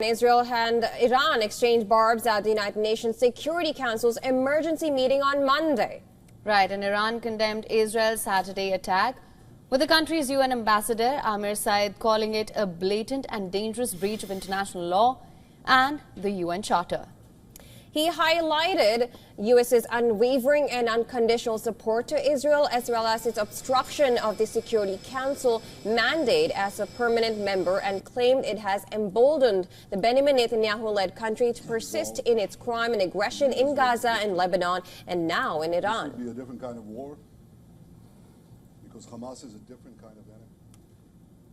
Israel and Iran exchanged barbs at the United Nations Security Council's emergency meeting on Monday. Right, and Iran condemned Israel's Saturday attack, with the country's UN ambassador, Amir Saeid, calling it a blatant and dangerous breach of international law and the UN Charter. He highlighted U.S.'s unwavering and unconditional support to Israel, as well as its obstruction of the Security Council mandate as a permanent member, and claimed it has emboldened the Benjamin Netanyahu-led country to persist in its crime and aggression in Gaza and Lebanon, and now in Iran. This would be a different kind of war, because Hamas is a different kind of enemy.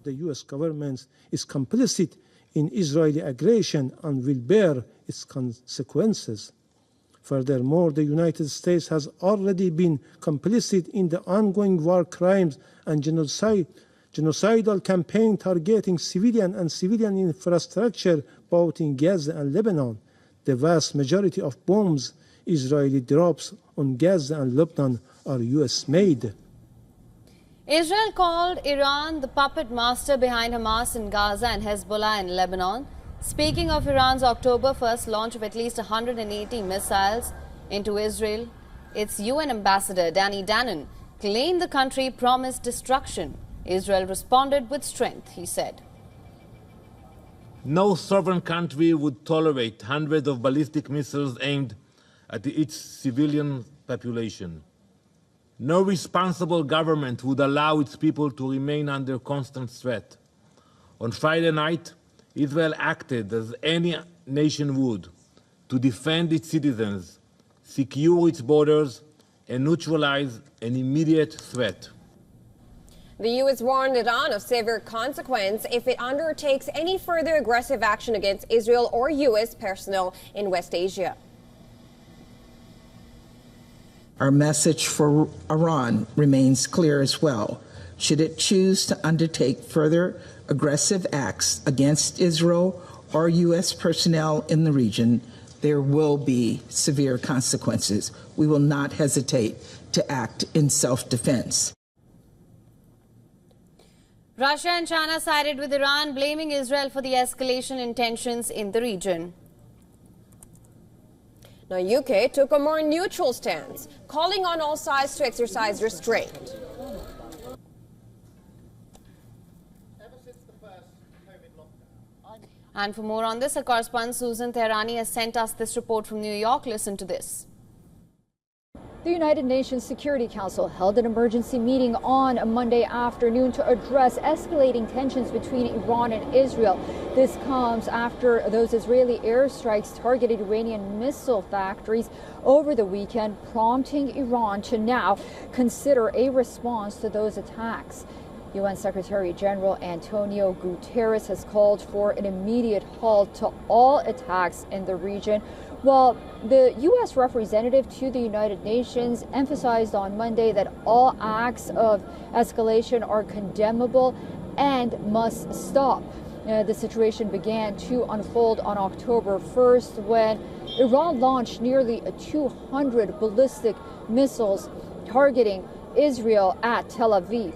The U.S. government is complicit in Israeli aggression and will bear its consequences. Furthermore, the United States has already been complicit in the ongoing war crimes and genocidal campaign targeting civilian and civilian infrastructure both in Gaza and Lebanon. The vast majority of bombs Israeli drops on Gaza and Lebanon are U.S.-made. Israel called Iran the puppet master behind Hamas in Gaza and Hezbollah in Lebanon. Speaking of Iran's October 1st launch of at least 180 missiles into Israel, its UN ambassador, Danny Danon, claimed the country promised destruction. Israel responded with strength, he said. No sovereign country would tolerate hundreds of ballistic missiles aimed at its civilian population. No responsible government would allow its people to remain under constant threat. On Friday night, Israel acted as any nation would to defend its citizens, secure its borders, and neutralize an immediate threat. The U.S. warned Iran of severe consequence if it undertakes any further aggressive action against Israel or U.S. personnel in West Asia. Our message for Iran remains clear as well. Should it choose to undertake further aggressive acts against Israel or U.S. personnel in the region, there will be severe consequences. We will not hesitate to act in self-defense. Russia and China sided with Iran, blaming Israel for the escalation in tensions in the region. Now, UK took a more neutral stance, calling on all sides to exercise restraint. And for more on this, our correspondent Susan Tehrani has sent us this report from New York. Listen to this. The United Nations Security Council held an emergency meeting on Monday afternoon to address escalating tensions between Iran and Israel. This comes after those Israeli airstrikes targeted Iranian missile factories over the weekend, prompting Iran to now consider a response to those attacks. UN Secretary General Antonio Guterres has called for an immediate halt to all attacks in the region, while the U.S. representative to the United Nations emphasized on Monday that all acts of escalation are condemnable and must stop. The situation began to unfold on October 1st when Iran launched nearly 200 ballistic missiles targeting Israel at Tel Aviv.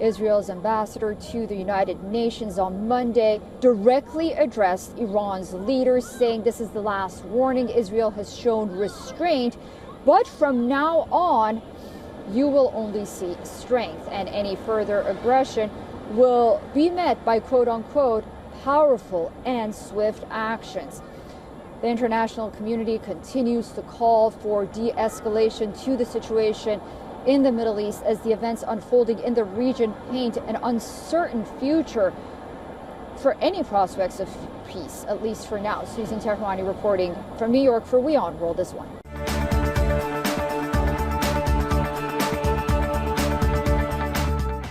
Israel's ambassador to the United Nations on Monday directly addressed Iran's leaders, saying this is the last warning. Israel has shown restraint, but from now on, you will only see strength, and any further aggression will be met by quote-unquote powerful and swift actions. The international community continues to call for de-escalation to the situation in the Middle East as the events unfolding in the region paint an uncertain future for any prospects of peace, at least for now. Susan Tehrani reporting from New York for WION World this one.